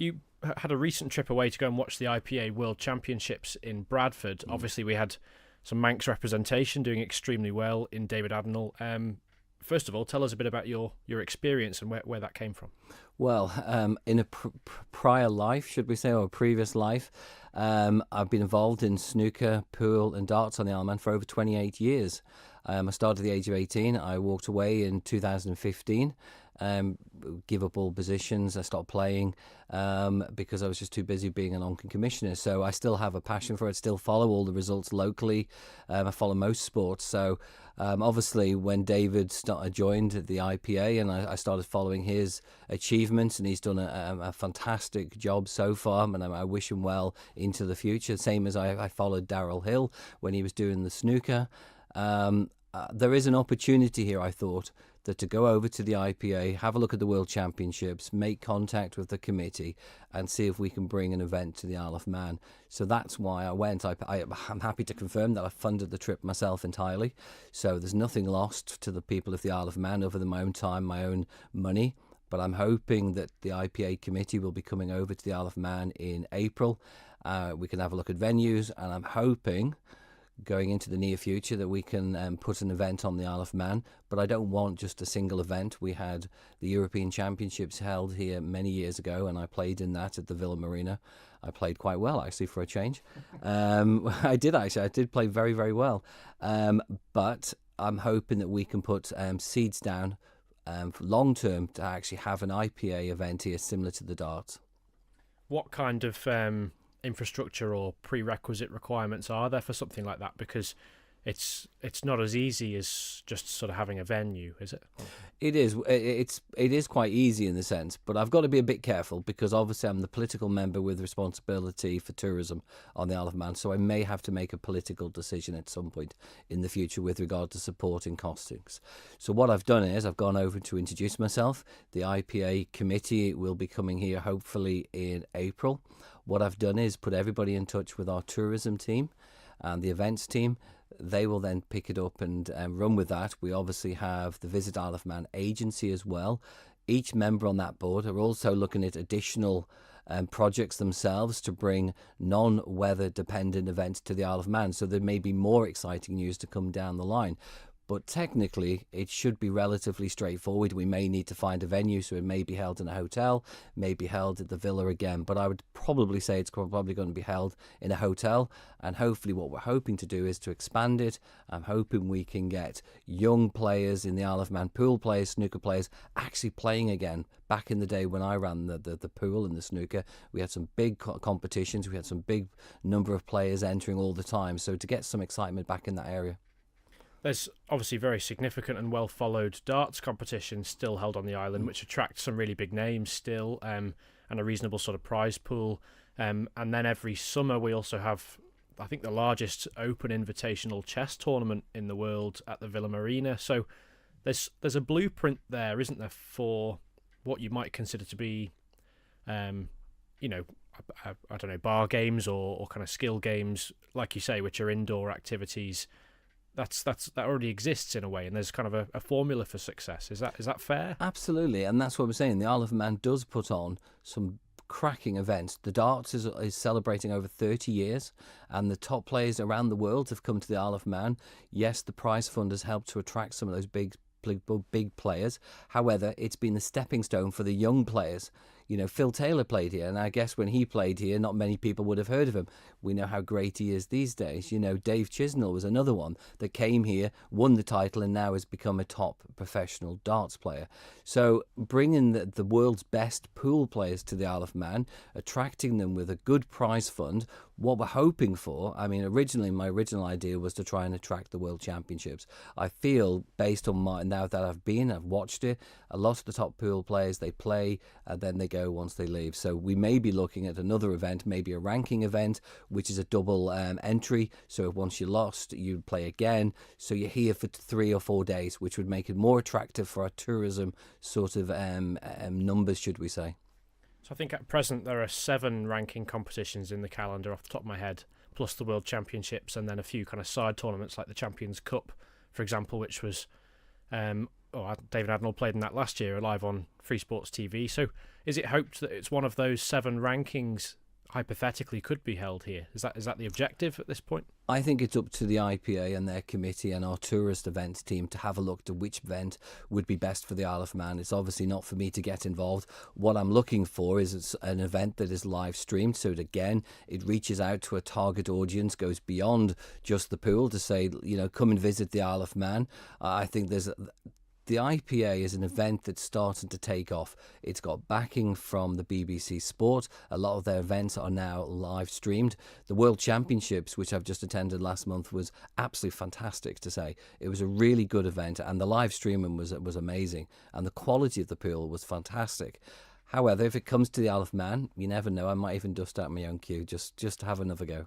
You had a recent trip away to go and watch the IPA World Championships in Bradford. Obviously, we had some Manx representation doing extremely well in David Adenall. First of all, tell us a bit about your experience and where that came from. Well, in a prior life, should we say, or a previous life, I've been involved in snooker, pool and darts on the Isle of Man for over 28 years. I started at the age of 18. I walked away in 2015, give up all positions. I stopped playing because I was just too busy being an Onken commissioner. So I still have a passion for it, still follow all the results locally. I follow most sports. So obviously when David joined the IPA and I started following his achievements, and he's done a fantastic job so far, and I wish him well into the future. Same as I followed Darryl Hill when he was doing the snooker. There is an opportunity here, I thought, that to go over to the IPA, have a look at the World Championships, make contact with the committee and see if we can bring an event to the Isle of Man. So that's why I went. I'm happy to confirm that I funded the trip myself entirely. So there's nothing lost to the people of the Isle of Man other than my own time, my own money. But I'm hoping that the IPA committee will be coming over to the Isle of Man in April. We can have a look at venues, and I'm hoping going into the near future that we can put an event on the Isle of Man. But I don't want just a single event. We had the European Championships held here many years ago, and I played in that at the Villa Marina. I played quite well, actually, for a change. I did play very, very well. But I'm hoping that we can put seeds down for long term to actually have an IPA event here similar to the darts. What kind of infrastructure or prerequisite requirements are there for something like that? Because it's not as easy as just sort of having a venue, is it? It is. It is quite easy in the sense, but I've got to be a bit careful because obviously I'm the political member with responsibility for tourism on the Isle of Man, so I may have to make a political decision at some point in the future with regard to supporting costings. So what I've done is I've gone over to introduce myself. The IPA committee will be coming here hopefully in April. What I've done is put everybody in touch with our tourism team and the events team. They will then pick it up and run with that. We obviously have the Visit Isle of Man agency as well. Each member on that board are also looking at additional projects themselves to bring non-weather dependent events to the Isle of Man. So there may be more exciting news to come down the line. But technically, it should be relatively straightforward. We may need to find a venue, so it may be held in a hotel, may be held at the Villa again. But I would probably say it's probably going to be held in a hotel. And hopefully what we're hoping to do is to expand it. I'm hoping we can get young players in the Isle of Man, pool players, snooker players, actually playing again. Back in the day when I ran the pool and the snooker, we had some big competitions. We had some big number of players entering all the time. So to get some excitement back in that area. There's obviously very significant and well-followed darts competitions still held on the island, which attract some really big names still, and a reasonable sort of prize pool. And then every summer we also have, I think, the largest open invitational chess tournament in the world at the Villa Marina. So there's a blueprint there, isn't there, for what you might consider to be, I don't know, bar games or kind of skill games, like you say, which are indoor activities. That already exists in a way, and there's kind of a formula for success. Is that fair? Absolutely, and that's what we're saying. The Isle of Man does put on some cracking events. The darts is celebrating over 30 years, and the top players around the world have come to the Isle of Man. Yes, the prize fund has helped to attract some of those big players. However, it's been the stepping stone for the young players. You know, Phil Taylor played here, and I guess when he played here, not many people would have heard of him. We know how great he is these days. You know, Dave Chisnell was another one that came here, won the title, and now has become a top professional darts player. So bringing the world's best pool players to the Isle of Man, attracting them with a good prize fund, what we're hoping for, I mean, my original idea was to try and attract the World Championships. I feel, based on now that I've watched it, a lot of the top pool players, they play and then they go once they leave. So we may be looking at another event, maybe a ranking event, which is a double entry. So if once you lost, you play again. So you're here for 3 or 4 days, which would make it more attractive for our tourism sort of numbers, should we say. So I think at present there are 7 ranking competitions in the calendar off the top of my head, plus the World Championships, and then a few kind of side tournaments like the Champions Cup, for example, which was David Adnall played in that last year, live on Free Sports TV. So is it hoped that it's one of those 7 rankings hypothetically could be held here? Is that the objective at this point? I think it's up to the IPA and their committee and our tourist events team to have a look to which event would be best for the Isle of Man. It's obviously not for me to get involved. What I'm looking for is an event that is live streamed, so that, again, it reaches out to a target audience, goes beyond just the pool to say, come and visit the Isle of Man. I think the IPA is an event that's starting to take off. It's got backing from the BBC Sport. A lot of their events are now live streamed. The World Championships, which I've just attended last month, was absolutely fantastic to say. It was a really good event, and the live streaming was amazing, and the quality of the pool was fantastic. However, if it comes to the Isle of Man, you never know. I might even dust out my own queue just to have another go.